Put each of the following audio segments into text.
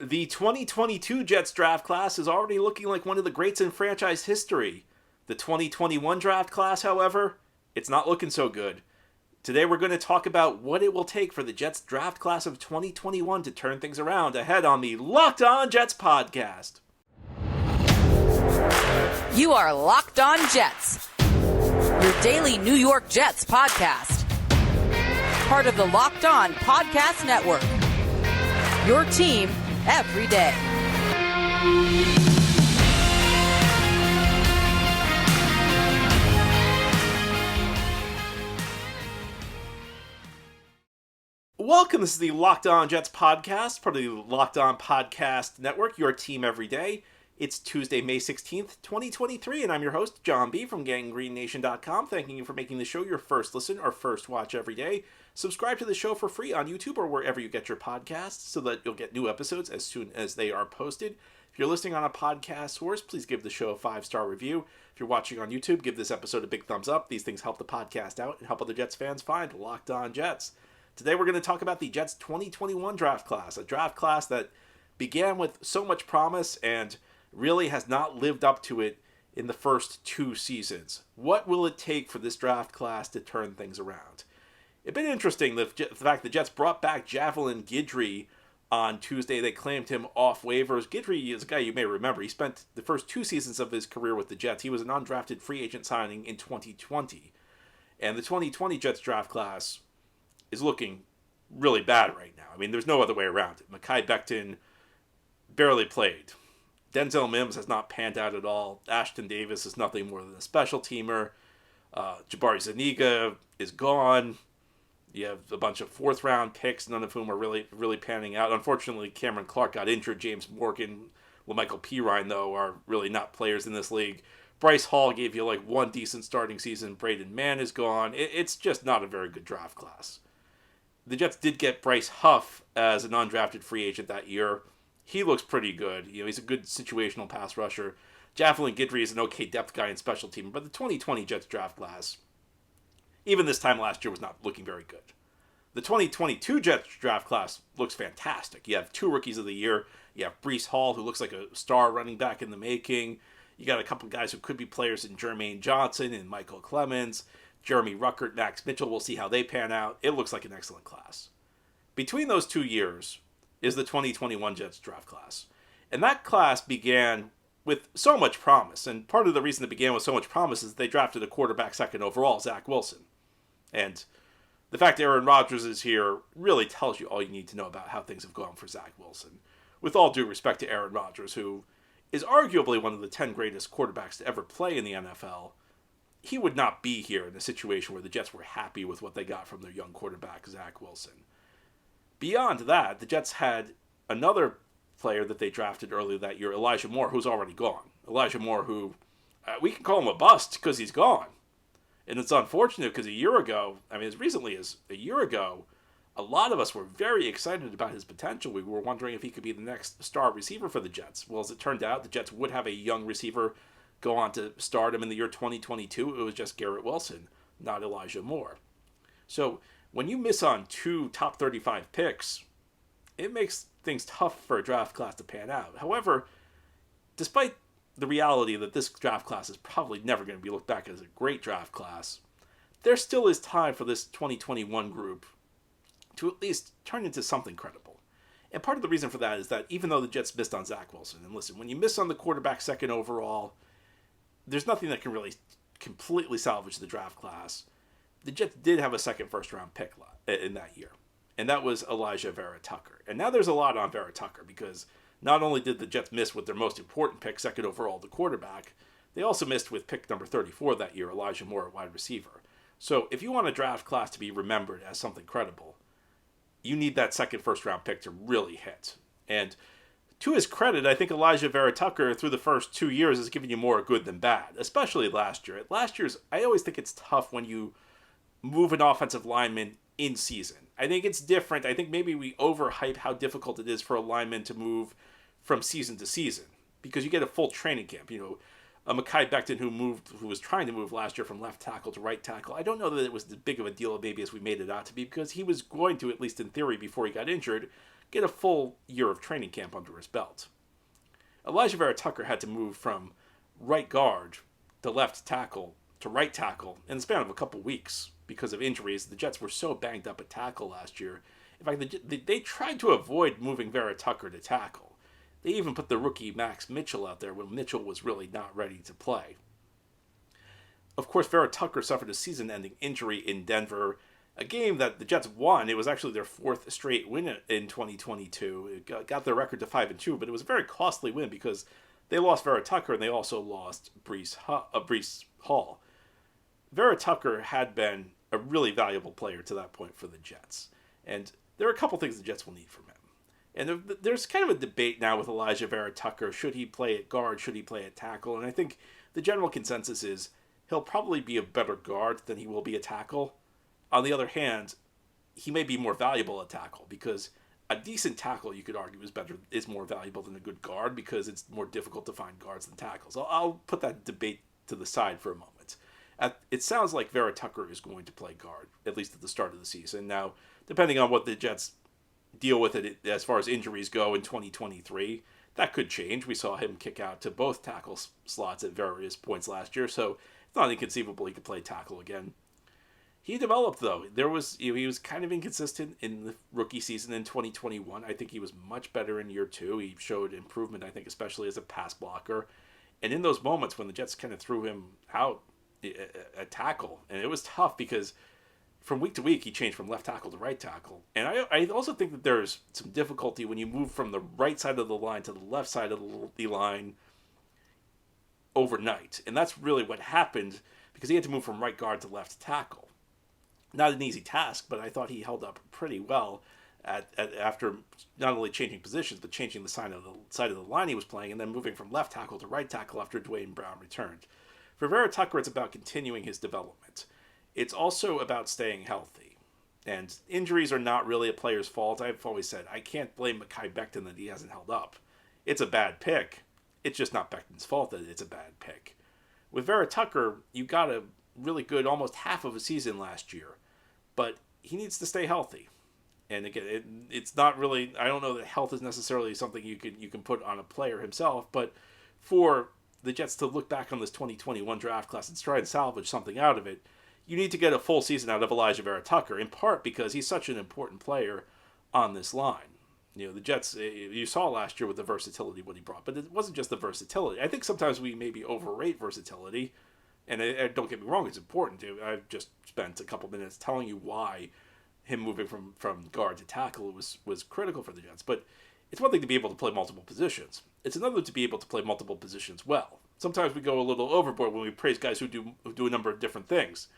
The 2022 Jets draft class is already looking like one of the greats in franchise history. The 2021 draft class, however, it's not looking so good. Today we're going to talk about what it will take for the Jets draft class of 2021 to turn things around ahead on the Locked On Jets podcast. You are Locked On Jets, your daily New York Jets podcast. Part of the Locked On Podcast Network, your team every day. Welcome, this is the Locked On Jets podcast, part of the Locked On Podcast Network, your team every day. It's Tuesday, May 16th, 2023, and I'm your host, John B. from GangGreenNation.com, thanking you for making the show your first listen or first watch every day. Subscribe to the show for free on YouTube or wherever you get your podcasts so that you'll get new episodes as soon as they are posted. If you're listening on a podcast source, please give the show a 5-star review. If you're watching on YouTube, give this episode a big thumbs up. These things help the podcast out and help other Jets fans find Locked On Jets. Today we're going to talk about the Jets 2021 draft class, a draft class that began with so much promise and really has not lived up to it in the first two seasons. What will it take for this draft class to turn things around? It's been interesting, the fact the Jets brought back Javelin Guidry on Tuesday. They claimed him off waivers. Guidry is a guy you may remember. He spent the first two seasons of his career with the Jets. He was an undrafted free agent signing in 2020. And the 2020 Jets draft class is looking really bad right now. I mean, there's no other way around it. Mekhi Becton barely played. Denzel Mims has not panned out at all. Ashton Davis is nothing more than a special teamer. Jabari Zuniga is gone. You have a bunch of fourth-round picks, none of whom are really panning out. Unfortunately, Cameron Clark got injured. James Morgan, LaMichael Pirine, though, are really not players in this league. Bryce Hall gave you like one decent starting season. Braden Mann is gone. It's just not a very good draft class. The Jets did get Bryce Huff as an undrafted free agent that year. He looks pretty good. You know, he's a good situational pass rusher. Javelin Guidry is an okay depth guy in special team, but the 2020 Jets draft class, even this time last year, was not looking very good. The 2022 Jets draft class looks fantastic. You have two rookies of the year. You have Breece Hall, who looks like a star running back in the making. You got a couple guys who could be players in Jermaine Johnson and Michael Clemens. Jeremy Ruckert, Max Mitchell, we'll see how they pan out. It looks like an excellent class. Between those 2 years is the 2021 Jets draft class. And that class began with so much promise. And part of the reason it began with so much promise is they drafted a quarterback second overall, Zach Wilson. And the fact Aaron Rodgers is here really tells you all you need to know about how things have gone for Zach Wilson. With all due respect to Aaron Rodgers, who is arguably one of the 10 greatest quarterbacks to ever play in the NFL, he would not be here in a situation where the Jets were happy with what they got from their young quarterback, Zach Wilson. Beyond that, the Jets had another player that they drafted earlier that year, Elijah Moore, who's already gone. Elijah Moore, who we can call him a bust because he's gone. And it's unfortunate because a year ago, as recently as a year ago, a lot of us were very excited about his potential. We were wondering if he could be the next star receiver for the Jets. Well, as it turned out, the Jets would have a young receiver go on to stardom in the year 2022. It was just Garrett Wilson, not Elijah Moore. So when you miss on two top 35 picks, it makes things tough for a draft class to pan out. However, despite the reality that this draft class is probably never going to be looked back as a great draft class, there still is time for this 2021 group to at least turn into something credible. And part of the reason for that is that even though the Jets missed on Zach Wilson, and listen, when you miss on the quarterback second overall, there's nothing that can really completely salvage the draft class. The Jets did have a second first-round pick in that year, and that was Alijah Vera-Tucker. And now there's a lot on Vera-Tucker because not only did the Jets miss with their most important pick, second overall, the quarterback, they also missed with pick number 34 that year, Elijah Moore, at wide receiver. So if you want a draft class to be remembered as something credible, you need that second first-round pick to really hit. And to his credit, I think Alijah Vera-Tucker, through the first 2 years, has given you more good than bad, especially last year. Last year's, I always think it's tough when you move an offensive lineman in season. I think it's different. I think maybe we overhype how difficult it is for a lineman to move from season to season because you get a full training camp. You know, Mekhi Becton, who was trying to move last year from left tackle to right tackle, I don't know that it was as big of a deal maybe as we made it out to be because he was going to, at least in theory, before he got injured, get a full year of training camp under his belt. Alijah Vera-Tucker had to move from right guard to left tackle to right tackle in the span of a couple weeks because of injuries. The Jets were so banged up at tackle last year. In fact, they tried to avoid moving Vera-Tucker to tackle. They even put the rookie Max Mitchell out there when Mitchell was really not ready to play. Of course, Vera-Tucker suffered a season-ending injury in Denver, a game that the Jets won. It was actually their fourth straight win in 2022. It got their record to 5-2, but it was a very costly win because they lost Vera-Tucker and they also lost Breece Hall. Vera-Tucker had been a really valuable player to that point for the Jets. And there are a couple things the Jets will need from him. And there's kind of a debate now with Alijah Vera-Tucker. Should he play at guard? Should he play at tackle? And I think the general consensus is he'll probably be a better guard than he will be a tackle. On the other hand, he may be more valuable at tackle because a decent tackle, you could argue, is more valuable than a good guard because it's more difficult to find guards than tackles. I'll put that debate to the side for a moment. It sounds like Vera-Tucker is going to play guard, at least at the start of the season. Now, depending on what the Jets deal with it as far as injuries go in 2023, that could change. We saw him kick out to both tackle slots at various points last year, so it's not inconceivable he could play tackle again. He developed, though. He was kind of inconsistent in the rookie season in 2021. I think he was much better in year two. He showed improvement, I think, especially as a pass blocker. And in those moments when the Jets kind of threw him out at tackle, and it was tough because from week to week he changed from left tackle to right tackle. And I also think that there's some difficulty when you move from the right side of the line to the left side of the line overnight. And that's really what happened because he had to move from right guard to left tackle. Not an easy task, but I thought he held up pretty well after not only changing positions, but changing the side of the line he was playing, and then moving from left tackle to right tackle after Dwayne Brown returned. For Vera-Tucker, it's about continuing his development. It's also about staying healthy. And injuries are not really a player's fault. I've always said, I can't blame Mekhi Becton that he hasn't held up. It's a bad pick. It's just not Becton's fault that it's a bad pick. With Vera-Tucker, you got a really good almost half of a season last year, but he needs to stay healthy. And again, it's not really, I don't know that health is necessarily something you can put on a player himself, but for the Jets to look back on this 2021 draft class and try and salvage something out of it, you need to get a full season out of Alijah Vera-Tucker, in part because he's such an important player on this line. You know, the Jets, you saw last year with the versatility what he brought, but it wasn't just the versatility. I think sometimes we maybe overrate versatility. And don't get me wrong, it's important. I've just spent a couple minutes telling you why him moving from guard to tackle was critical for the Jets. But it's one thing to be able to play multiple positions. It's another to be able to play multiple positions well. Sometimes we go a little overboard when we praise guys who do a number of different things.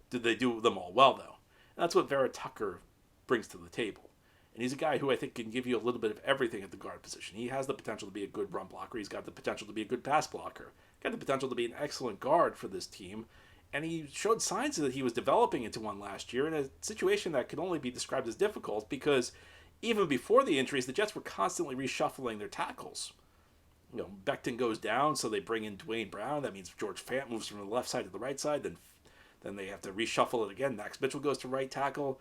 Do they do them all well, though? And that's what Vera-Tucker brings to the table. And he's a guy who I think can give you a little bit of everything at the guard position. He has the potential to be a good run blocker. He's got the potential to be a good pass blocker. Got the potential to be an excellent guard for this team. And he showed signs that he was developing into one last year in a situation that could only be described as difficult because even before the injuries, the Jets were constantly reshuffling their tackles. You know, Becton goes down, so they bring in Dwayne Brown. That means George Fant moves from the left side to the right side. Then they have to reshuffle it again. Max Mitchell goes to right tackle.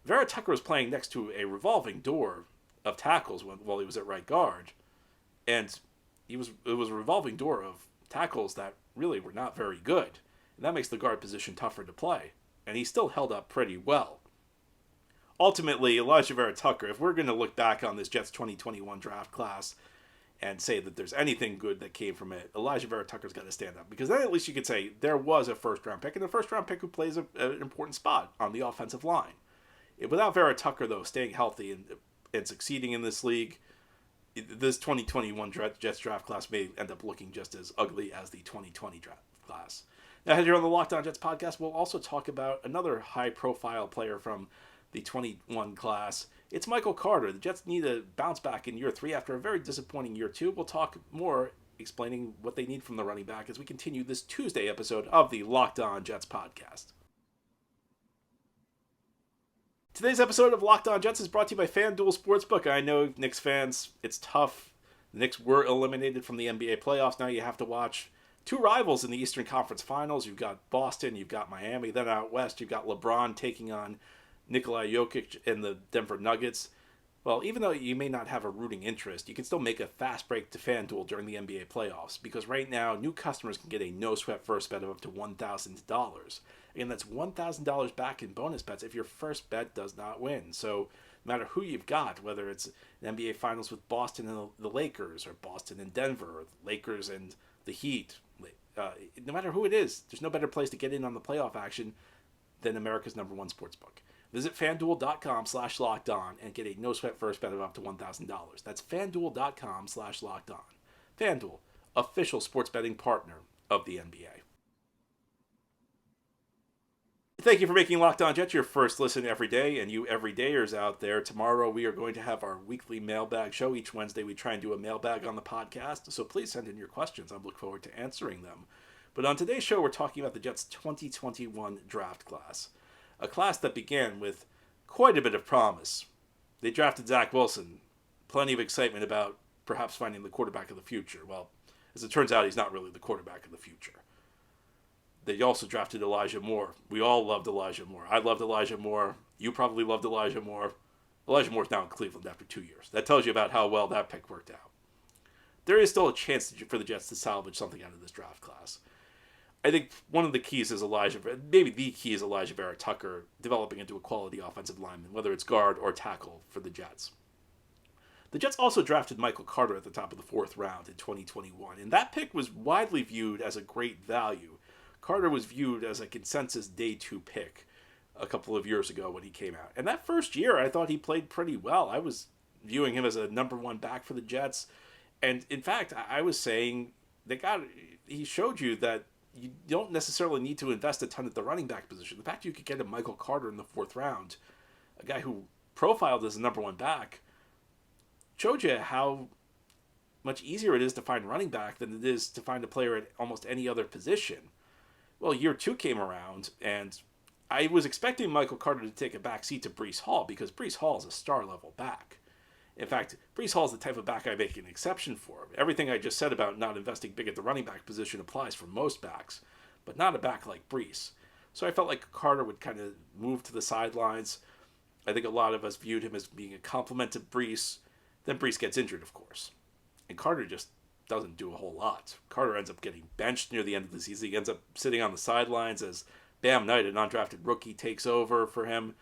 Vera-Tucker was playing next to a revolving door of tackles while he was at right guard. And it was a revolving door of tackles that really were not very good. And that makes the guard position tougher to play. And he still held up pretty well. Ultimately, Alijah Vera-Tucker, if we're going to look back on this Jets 2021 draft class and say that there's anything good that came from it, Alijah Vera-Tucker's got to stand up. Because then at least you could say there was a first-round pick, and a first-round pick who plays an important spot on the offensive line. Without Vera-Tucker, though, staying healthy and succeeding in this league, this 2021 Jets draft class may end up looking just as ugly as the 2020 draft class. Now, here on the Locked On Jets podcast, we'll also talk about another high-profile player from the 21 class. It's Michael Carter. The Jets need a bounce back in year 3 after a very disappointing year 2. We'll talk more explaining what they need from the running back as we continue this Tuesday episode of the Locked On Jets podcast. Today's episode of Locked On Jets is brought to you by FanDuel Sportsbook. I know Knicks fans, it's tough. The Knicks were eliminated from the NBA playoffs. Now you have to watch two rivals in the Eastern Conference Finals. You've got Boston, you've got Miami. Then out west, you've got LeBron taking on Nikola Jokic and the Denver Nuggets. Well, even though you may not have a rooting interest, you can still make a fast break to FanDuel during the NBA playoffs because right now, new customers can get a no sweat first bet of up to $1,000. Again, that's $1,000 back in bonus bets if your first bet does not win. So, no matter who you've got, whether it's an NBA Finals with Boston and the Lakers, or Boston and Denver, or the Lakers and the Heat, no matter who it is, there's no better place to get in on the playoff action than America's #1 sportsbook. Visit FanDuel.com/LockedOn and get a no sweat first bet of up to $1,000. That's FanDuel.com/LockedOn. FanDuel, official sports betting partner of the NBA. Thank you for making Locked On Jets your first listen every day, and you everydayers out there. Tomorrow we are going to have our weekly mailbag show. Each Wednesday we try and do a mailbag on the podcast, so please send in your questions. I look forward to answering them. But on today's show, we're talking about the Jets' 2021 draft class. A class that began with quite a bit of promise. They drafted Zach Wilson. Plenty of excitement about perhaps finding the quarterback of the future. Well, as it turns out, he's not really the quarterback of the future. They also drafted Elijah Moore. We all loved Elijah Moore. I loved Elijah Moore. You probably loved Elijah Moore. Elijah Moore's now in Cleveland after 2 years. That tells you about how well that pick worked out. There is still a chance for the Jets to salvage something out of this draft class. I think one of the keys is maybe the key is Alijah Vera-Tucker developing into a quality offensive lineman, whether it's guard or tackle for the Jets. The Jets also drafted Michael Carter at the top of the 4th round in 2021, and that pick was widely viewed as a great value. Carter was viewed as a consensus day 2 pick a couple of years ago when he came out. And that first year, I thought he played pretty well. I was viewing him as a #1 back for the Jets. And in fact, I was saying he showed you that you don't necessarily need to invest a ton at the running back position. The fact you could get a Michael Carter in the 4th round, a guy who profiled as a #1 back, showed you how much easier it is to find running back than it is to find a player at almost any other position. Well, year 2 came around, and I was expecting Michael Carter to take a back seat to Breece Hall because Breece Hall is a star-level back. In fact, Breece Hall is the type of back I make an exception for. Everything I just said about not investing big at the running back position applies for most backs, but not a back like Breece. So I felt like Carter would kind of move to the sidelines. I think a lot of us viewed him as being a compliment to Breece. Then Breece gets injured, of course. And Carter just doesn't do a whole lot. Carter ends up getting benched near the end of the season. He ends up sitting on the sidelines as Bam Knight, an undrafted rookie, takes over for him.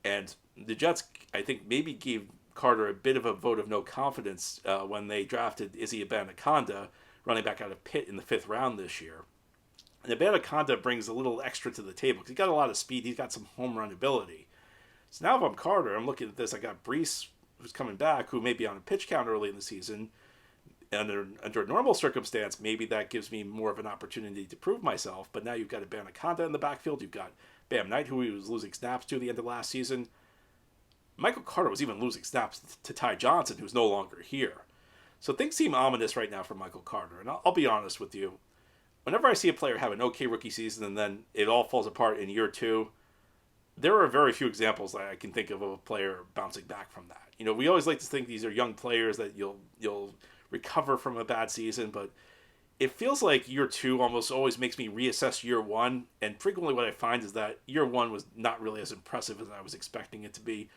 And the Jets, I think, maybe gave Carter a bit of a vote of no confidence when they drafted Izzy Abanikanda, running back out of Pitt, in the 5th round this year. And Abanikanda brings a little extra to the table because he's got a lot of speed. He's got some home run ability. So now if I'm Carter, I'm looking at this. I got Breece, who's coming back, who may be on a pitch count early in the season. Under a normal circumstance, maybe that gives me more of an opportunity to prove myself. But now you've got Abanikanda in the backfield. You've got Bam Knight, who he was losing snaps to the end of last season. Michael Carter was even losing snaps to Ty Johnson, who's no longer here. So things seem ominous right now for Michael Carter. And I'll be honest with you. Whenever I see a player have an okay rookie season and then it all falls apart in year 2, there are very few examples that I can think of a player bouncing back from that. You know, we always like to think these are young players that you'll recover from a bad season, but it feels like year 2 almost always makes me reassess year 1, and frequently what I find is that year 1 was not really as impressive as I was expecting it to be.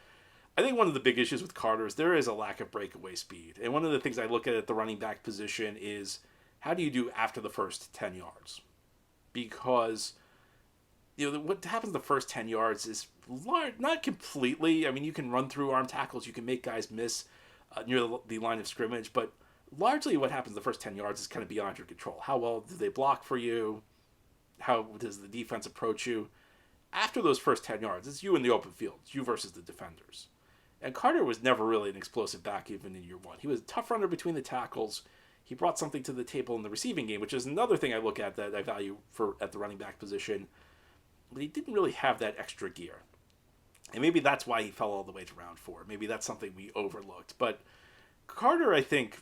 I think one of the big issues with Carter is there is a lack of breakaway speed, and one of the things I look at the running back position is how do you do after the first 10 yards? Because what happens the first 10 yards is not completely. I mean, you can run through arm tackles, you can make guys miss near the line of scrimmage, but largely what happens the first 10 yards is kind of beyond your control. How well do they block for you? How does the defense approach you? After those first 10 yards, it's you in the open field. It's you versus the defenders. And Carter was never really an explosive back even in year 1. He was a tough runner between the tackles. He brought something to the table in the receiving game, which is another thing I look at that I value at the running back position. But he didn't really have that extra gear. And maybe that's why he fell all the way to round 4. Maybe that's something we overlooked. But Carter, I think,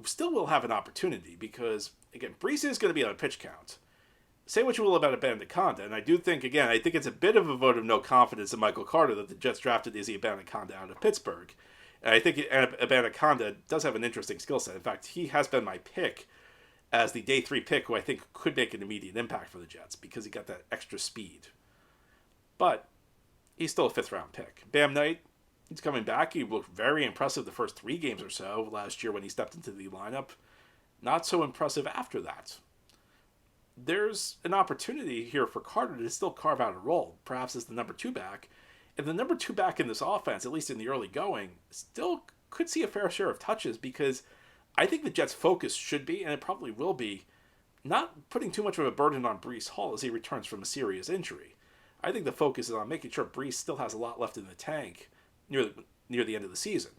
still will have an opportunity because, again, Breece is going to be on a pitch count. Say what you will about Abanikanda, and I do think, again, I think it's a bit of a vote of no confidence in Michael Carter that the Jets drafted Izzy Abanikanda out of Pittsburgh. And I think Abanikanda does have an interesting skill set. In fact, he has been my pick as the day 3 pick who I think could make an immediate impact for the Jets because he got that extra speed. But he's still a 5th round pick. Bam Knight, He's coming back. He looked very impressive the first 3 games or so last year when he stepped into the lineup. Not so impressive after that. There's an opportunity here for Carter to still carve out a role, perhaps as the number 2 back. And the number 2 back in this offense, at least in the early going, still could see a fair share of touches because I think the Jets' focus should be, and it probably will be, not putting too much of a burden on Breece Hall as he returns from a serious injury. I think the focus is on making sure Breece still has a lot left in the tank near the end of the season.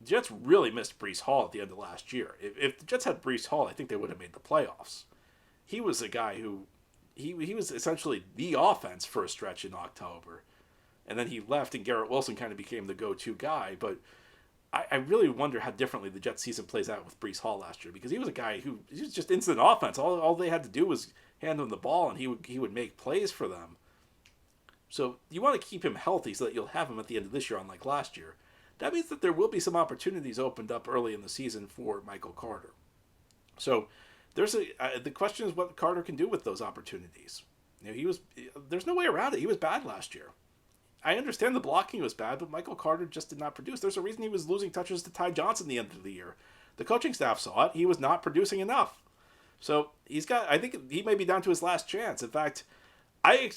The Jets really missed Breece Hall at the end of last year. If the Jets had Breece Hall, I think they would have made the playoffs. He was a guy who, he was essentially the offense for a stretch in October. And then he left and Garrett Wilson kind of became the go-to guy. But I really wonder how differently the Jets season plays out with Breece Hall last year, because he was a guy who, he was just instant offense. All they had to do was hand him the ball and he would make plays for them. So you want to keep him healthy so that you'll have him at the end of this year, unlike last year. That means that there will be some opportunities opened up early in the season for Michael Carter. So the question is what Carter can do with those opportunities. There's no way around it. He was bad last year. I understand the blocking was bad, but Michael Carter just did not produce. There's a reason he was losing touches to Ty Johnson at the end of the year. The coaching staff saw it. He was not producing enough. So I think he may be down to his last chance. In fact, I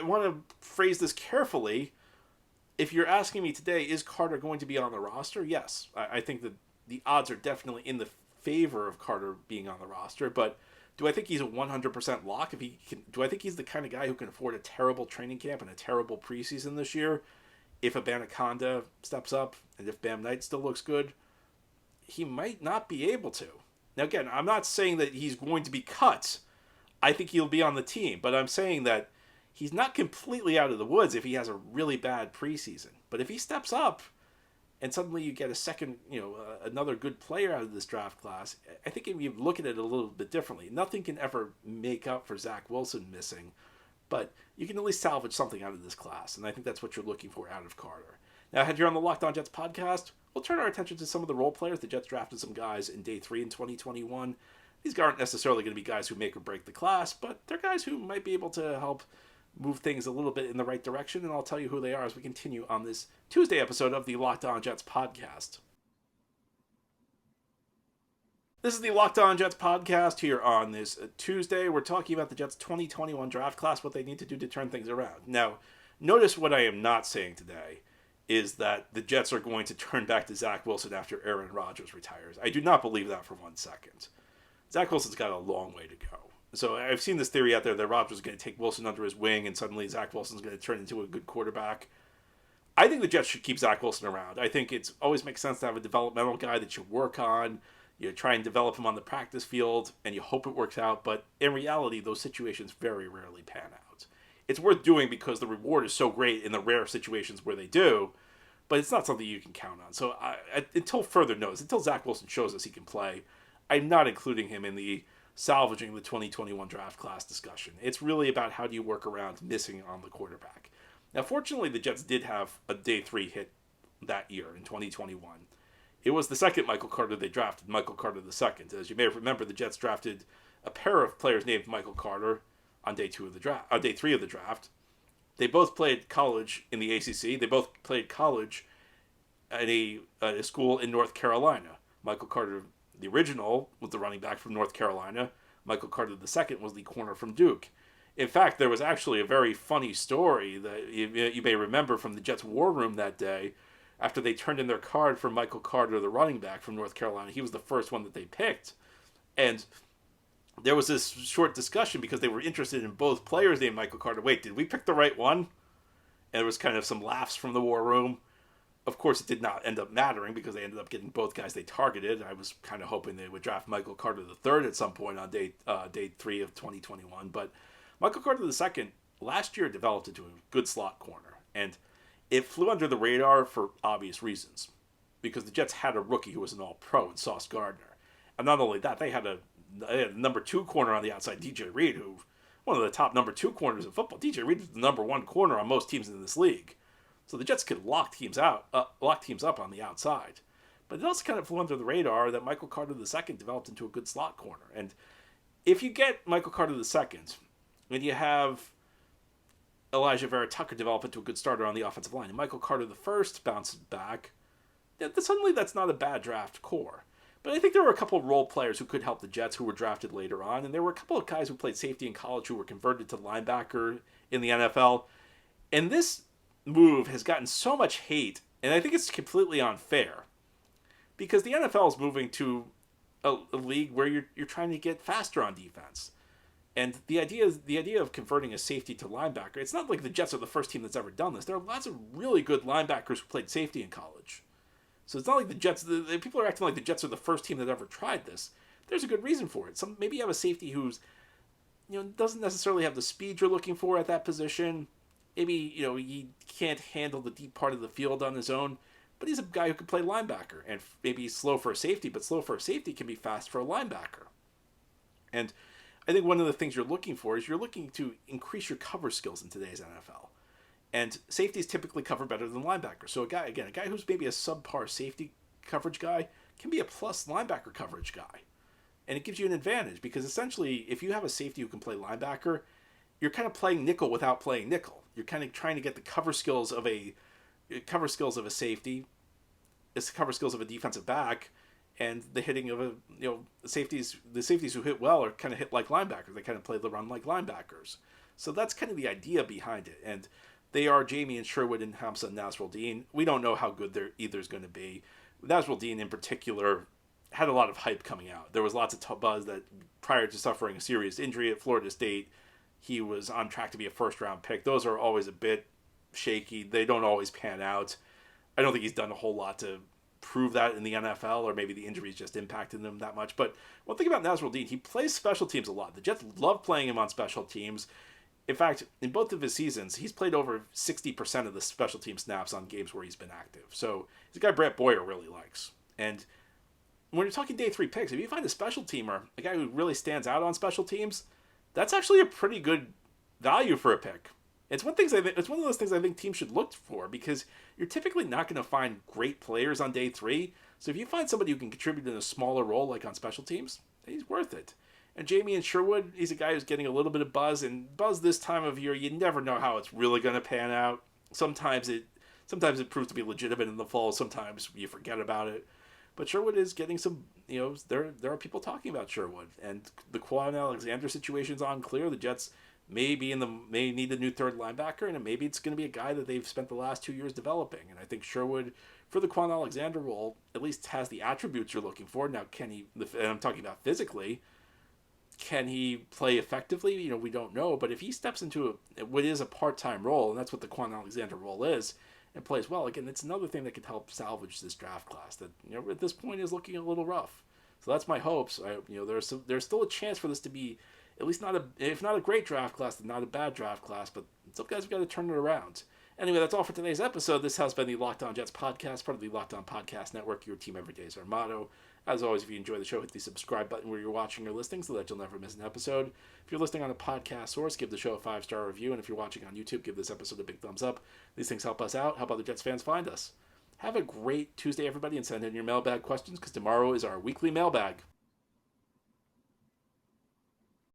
want to phrase this carefully. If you're asking me today, is Carter going to be on the roster? Yes. I think that the odds are definitely in the favor of Carter being on the roster, but do I think he's a 100% lock? Do I think he's the kind of guy who can afford a terrible training camp and a terrible preseason this year? If Abanaconda steps up and if Bam Knight still looks good, he might not be able to. Now again, I'm not saying that he's going to be cut. I think he'll be on the team, but I'm saying that he's not completely out of the woods if he has a really bad preseason. But if he steps up and suddenly you get a second, another good player out of this draft class, I think if you look at it a little bit differently, nothing can ever make up for Zach Wilson missing, but you can at least salvage something out of this class, and I think that's what you're looking for out of Carter. Now, here on the Locked On Jets podcast, we'll turn our attention to some of the role players. The Jets drafted some guys in day 3 in 2021. These aren't necessarily going to be guys who make or break the class, but they're guys who might be able to help move things a little bit in the right direction, and I'll tell you who they are as we continue on this Tuesday episode of the Locked On Jets podcast. This is the Locked On Jets podcast here on this Tuesday. We're talking about the Jets 2021 draft class, what they need to do to turn things around. Now, notice what I am not saying today is that the Jets are going to turn back to Zach Wilson after Aaron Rodgers retires. I do not believe that for 1 second. Zach Wilson's got a long way to go. So I've seen this theory out there that Rodgers is going to take Wilson under his wing and suddenly Zach Wilson's going to turn into a good quarterback. I think the Jets should keep Zach Wilson around. I think it always makes sense to have a developmental guy that you work on. You try and develop him on the practice field and you hope it works out. But in reality, those situations very rarely pan out. It's worth doing because the reward is so great in the rare situations where they do, but it's not something you can count on. So until further notice, until Zach Wilson shows us he can play, I'm not including him in the salvaging the 2021 draft class discussion. It's really about how do you work around missing on the quarterback. Now, fortunately, the Jets did have a day 3 hit that year in 2021. It was the second Michael Carter they drafted, Michael Carter II. As you may remember, the Jets drafted a pair of players named Michael Carter on day 3 of the draft. They both played college in the ACC. They both played college at a school in North Carolina. Michael Carter, the original, was the running back from North Carolina. Michael Carter II was the corner from Duke. In fact, there was actually a very funny story that you may remember from the Jets' war room that day. After they turned in their card for Michael Carter, the running back from North Carolina, he was the first one that they picked. And there was this short discussion because they were interested in both players named Michael Carter. Wait, did we pick the right one? And there was kind of some laughs from the war room. Of course, it did not end up mattering because they ended up getting both guys they targeted. I was kind of hoping they would draft Michael Carter III at some point on day 3 of 2021. But Michael Carter II last year developed into a good slot corner. And it flew under the radar for obvious reasons. Because the Jets had a rookie who was an all-pro in Sauce Gardner. And not only that, they had a number 2 corner on the outside, DJ Reed, who one of the top number 2 corners in football. DJ Reed is the number 1 corner on most teams in this league. So the Jets could lock teams up on the outside. But it also kind of flew under the radar that Michael Carter II developed into a good slot corner. And if you get Michael Carter II, and you have Alijah Vera-Tucker develop into a good starter on the offensive line. And Michael Carter the first bounces back. Suddenly, that's not a bad draft core. But I think there were a couple of role players who could help the Jets who were drafted later on, and there were a couple of guys who played safety in college who were converted to linebacker in the NFL. And this move has gotten so much hate, and I think it's completely unfair, because the NFL is moving to a league where you're trying to get faster on defense. And the idea of converting a safety to linebacker, it's not like the Jets are the first team that's ever done this. There are lots of really good linebackers who played safety in college. So it's not like the Jets, people are acting like the Jets are the first team that ever tried this. There's a good reason for it. Maybe you have a safety who's, doesn't necessarily have the speed you're looking for at that position. Maybe, he can't handle the deep part of the field on his own, but he's a guy who can play linebacker, and maybe he's slow for a safety, but slow for a safety can be fast for a linebacker. And I think one of the things you're looking for is you're looking to increase your cover skills in today's NFL. And safeties typically cover better than linebackers. So a guy who's maybe a subpar safety coverage guy can be a plus linebacker coverage guy. And it gives you an advantage because essentially if you have a safety who can play linebacker, you're kind of playing nickel without playing nickel. You're kind of trying to get the cover skills of a safety, the cover skills of a defensive back, and the hitting of the safeties who hit well are kind of hit like linebackers. They kind of play the run like linebackers. So that's kind of the idea behind it. And they are Jamie and Sherwood and Hamza Nasruddin. We don't know how good either is going to be. Nasruddin in particular had a lot of hype coming out. There was lots of buzz that prior to suffering a serious injury at Florida State, he was on track to be a first-round pick. Those are always a bit shaky. They don't always pan out. I don't think he's done a whole lot to prove that in the NFL, or maybe the injuries just impacted him that much. But one thing about Nasruddin, he plays special teams a lot. The Jets love playing him on special teams. In fact, in both of his seasons, he's played over 60% of the special team snaps on games where he's been active. So he's a guy Brett Boyer really likes. And when you're talking day 3 picks, if you find a special teamer, a guy who really stands out on special teams, that's actually a pretty good value for a pick. It's one of those things I think teams should look for, because you're typically not going to find great players on day 3. So if you find somebody who can contribute in a smaller role, like on special teams, he's worth it. And Jamie and Sherwood, he's a guy who's getting a little bit of buzz, and buzz this time of year, you never know how it's really going to pan out. Sometimes it proves to be legitimate in the fall. Sometimes you forget about it. But Sherwood is getting some, there are people talking about Sherwood, and the Quan Alexander situation's unclear. The Jets may need a new third linebacker, and maybe it's going to be a guy that they've spent the last 2 years developing. And I think Sherwood, for the Quan Alexander role, at least has the attributes you're looking for. Now, and I'm talking about physically, can he play effectively? We don't know. But if he steps into what is a part-time role, and that's what the Quan Alexander role is, and plays well, again, it's another thing that could help salvage this draft class that, at this point is looking a little rough. So that's my hopes. There's still a chance for this to be at least if not a great draft class, then not a bad draft class, but some guys have got to turn it around. Anyway, that's all for today's episode. This has been the Locked On Jets podcast, part of the Locked On Podcast Network. Your team every day is our motto. As always, if you enjoy the show, hit the subscribe button where you're watching or listening so that you'll never miss an episode. If you're listening on a podcast source, give the show a 5-star review. And if you're watching on YouTube, give this episode a big thumbs up. These things help us out, help other Jets fans find us. Have a great Tuesday, everybody, and send in your mailbag questions, because tomorrow is our weekly mailbag.